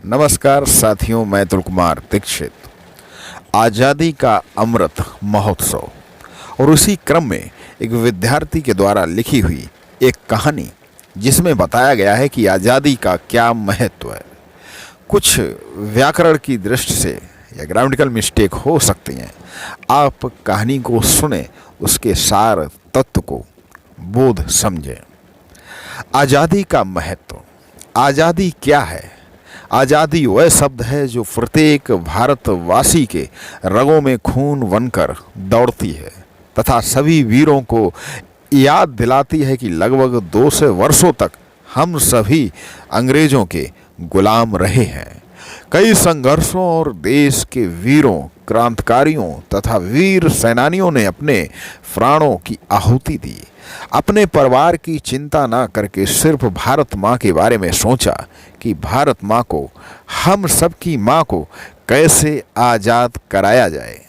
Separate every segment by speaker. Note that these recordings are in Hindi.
Speaker 1: नमस्कार साथियों, मैं अतुल कुमार दीक्षित। आज़ादी का अमृत महोत्सव और उसी क्रम में एक विद्यार्थी के द्वारा लिखी हुई एक कहानी जिसमें बताया गया है कि आज़ादी का क्या महत्व है। कुछ व्याकरण की दृष्टि से या ग्रामेटिकल मिस्टेक हो सकती हैं। आप कहानी को सुने, उसके सार तत्व को बोध समझें। आज़ादी का महत्व। आज़ादी क्या है? आज़ादी वह शब्द है जो प्रत्येक भारतवासी के रगों में खून बनकर दौड़ती है तथा सभी वीरों को याद दिलाती है कि लगभग 200 वर्षों तक हम सभी अंग्रेज़ों के गुलाम रहे हैं। कई संघर्षों और देश के वीरों, क्रांतिकारियों तथा वीर सेनानियों ने अपने प्राणों की आहुति दी। अपने परिवार की चिंता ना करके सिर्फ भारत माँ के बारे में सोचा कि भारत माँ को, हम सब की माँ को कैसे आज़ाद कराया जाए।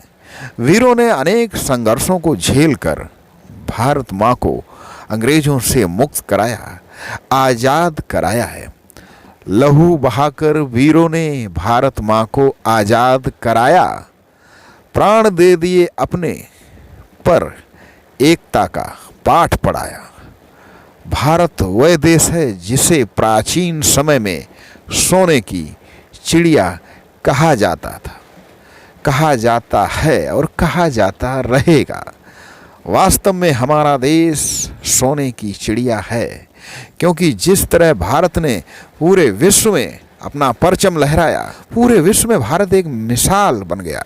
Speaker 1: वीरों ने अनेक संघर्षों को झेलकर भारत माँ को अंग्रेज़ों से मुक्त कराया, आज़ाद कराया है। लहू बहाकर वीरों ने भारत माँ को आज़ाद कराया, प्राण दे दिए अपने, पर एकता का पाठ पढ़ाया। भारत वह देश है जिसे प्राचीन समय में सोने की चिड़िया कहा जाता था, कहा जाता है और कहा जाता रहेगा। वास्तव में हमारा देश सोने की चिड़िया है, क्योंकि जिस तरह भारत ने पूरे विश्व में अपना परचम लहराया, पूरे विश्व में भारत एक मिसाल बन गया।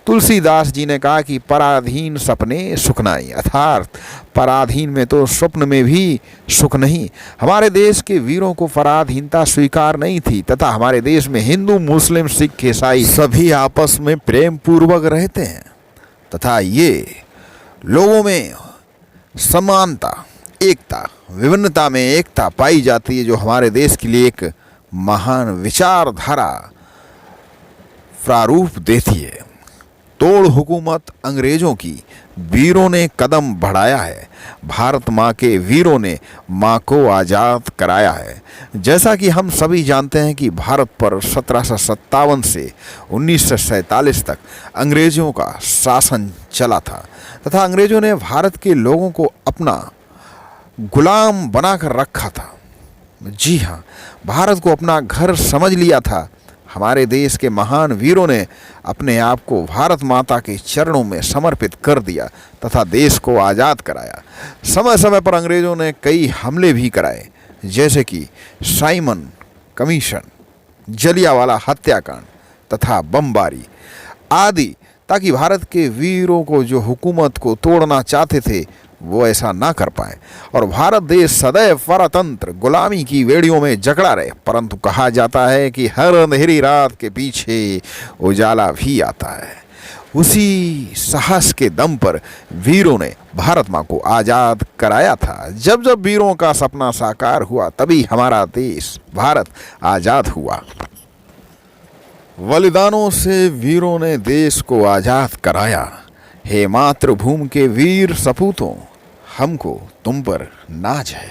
Speaker 1: तुलसीदास जी ने कहा कि पराधीन सपने सुख नहीं, अर्थात पराधीन में तो स्वप्न में भी सुख नहीं। हमारे देश के वीरों को पराधीनता स्वीकार नहीं थी तथा हमारे देश में हिंदू, मुस्लिम, सिख, ईसाई सभी आपस में प्रेम पूर्वक रहते हैं तथा ये लोगों में समानता, एकता, विभिन्नता में एकता पाई जाती है, जो हमारे देश के लिए एक महान विचारधारा प्रारूप देती है। तोड़ हुकूमत अंग्रेज़ों की वीरों ने कदम बढ़ाया है। भारत माँ के वीरों ने माँ को आज़ाद कराया है। जैसा कि हम सभी जानते हैं कि भारत पर 1757 से 1947 तक अंग्रेज़ों का शासन चला था तथा अंग्रेज़ों ने भारत के लोगों को अपना गुलाम बनाकर रखा था। जी हाँ, भारत को अपना घर समझ लिया था। हमारे देश के महान वीरों ने अपने आप को भारत माता के चरणों में समर्पित कर दिया तथा देश को आज़ाद कराया। समय समय पर अंग्रेज़ों ने कई हमले भी कराए, जैसे कि साइमन कमीशन, जलियांवाला हत्याकांड तथा बमबारी आदि, ताकि भारत के वीरों को जो हुकूमत को तोड़ना चाहते थे वो ऐसा ना कर पाए और भारत देश सदैव परतंत्र गुलामी की बेड़ियों में जकड़ा रहे। परंतु कहा जाता है कि हर अंधेरी रात के पीछे उजाला भी आता है। उसी साहस के दम पर वीरों ने भारत माँ को आज़ाद कराया था। जब जब वीरों का सपना साकार हुआ तभी हमारा देश भारत आज़ाद हुआ। बलिदानों से वीरों ने देश को आज़ाद कराया। हे मातृभूमि के वीर सपूतों, हमको तुम पर नाज है।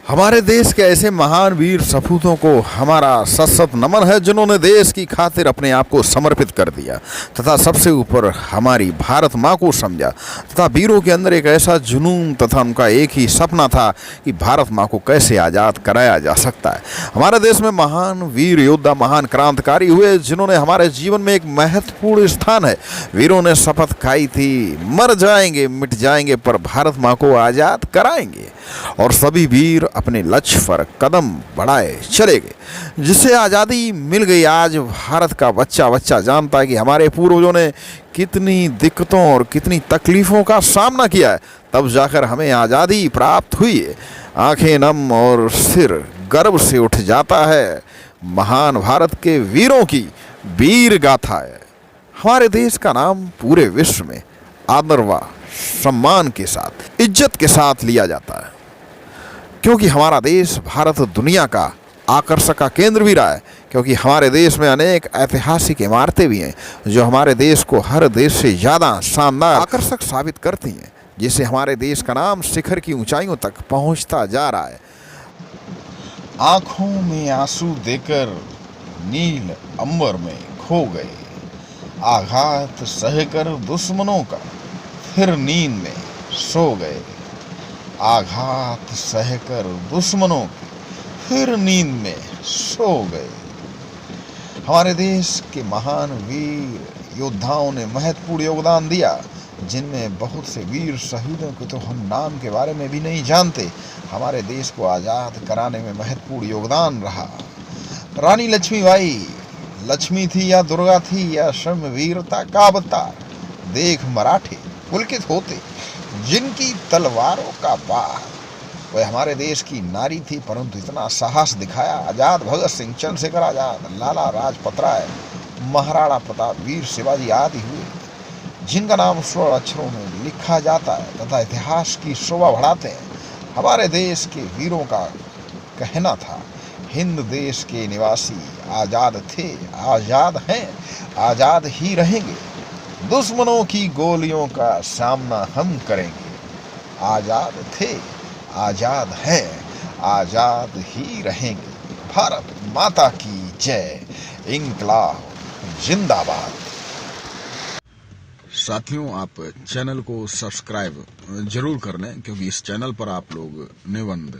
Speaker 1: हमारे देश के ऐसे महान वीर सपूतों को हमारा सशक्त नमन है, जिन्होंने देश की खातिर अपने आप को समर्पित कर दिया तथा सबसे ऊपर हमारी भारत माँ को समझा तथा वीरों के अंदर एक ऐसा जुनून तथा उनका एक ही सपना था कि भारत माँ को कैसे आज़ाद कराया जा सकता है। हमारे देश में महान वीर योद्धा, महान क्रांतिकारी हुए, जिन्होंने हमारे जीवन में एक महत्वपूर्ण स्थान है। वीरों ने शपथ खाई थी, मर जाएंगे, मिट जाएंगे, पर भारत माँ को आज़ाद कराएंगे, और सभी वीर अपने लक्ष्य पर कदम बढ़ाए चले गए, जिससे आज़ादी मिल गई। आज भारत का बच्चा बच्चा जानता है कि हमारे पूर्वजों ने कितनी दिक्कतों और कितनी तकलीफ़ों का सामना किया है, तब जाकर हमें आज़ादी प्राप्त हुई है। आंखें नम और सिर गर्व से उठ जाता है। महान भारत के वीरों की वीर गाथा है। हमारे देश का नाम पूरे विश्व में आदर व सम्मान के साथ, इज्जत के साथ लिया जाता है, क्योंकि हमारा देश भारत दुनिया का आकर्षक का केंद्र भी रहा है। क्योंकि हमारे देश में अनेक ऐतिहासिक इमारतें भी हैं जो हमारे देश को हर देश से ज़्यादा शानदार, आकर्षक साबित करती हैं, जिससे हमारे देश का नाम शिखर की ऊंचाइयों तक पहुंचता जा रहा है। आंखों में आंसू देकर नील अंबर में खो गए, आघात सहकर दुश्मनों का फिर नींद में सो गए, आघात सहकर दुश्मनों की फिर नींद में सो गए। हमारे देश के महान वीर योद्धाओं ने महत्वपूर्ण योगदान दिया, जिनमें बहुत से वीर शहीदों के तो हम नाम के बारे में भी नहीं जानते। हमारे देश को आज़ाद कराने में महत्वपूर्ण योगदान रहा। रानी लक्ष्मीबाई लक्ष्मी थी या दुर्गा थी या श्रम वीरता का अवतार, देख मराठे पुलकित होते जिनकी तलवारों का वार। वह हमारे देश की नारी थी, परंतु इतना साहस दिखाया। आजाद भगत सिंह, चंद्रशेखर आजाद, लाला लाजपत राय, महाराणा प्रताप, वीर शिवाजी आदि हुए, जिनका नाम स्वर्ण अक्षरों में लिखा जाता है तथा इतिहास की शोभा बढ़ाते हैं। हमारे देश के वीरों का कहना था, हिंद देश के निवासी आजाद थे, आजाद हैं, आजाद ही रहेंगे। दुश्मनों की गोलियों का सामना हम करेंगे। आजाद थे, आजाद है, आजाद ही रहेंगे। भारत माता की जय। इंकलाब जिंदाबाद। साथियों, आप चैनल को सब्सक्राइब जरूर कर लें, क्योंकि इस चैनल पर आप लोग निबंध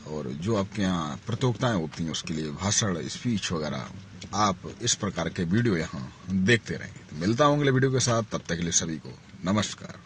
Speaker 1: और जो आपके यहाँ प्रतियोगिताएं होती हैं उसके लिए भाषण, स्पीच वगैरह आप इस प्रकार के वीडियो यहाँ देखते रहें। मिलता हूँ अगले वीडियो के साथ, तब तक के लिए सभी को नमस्कार।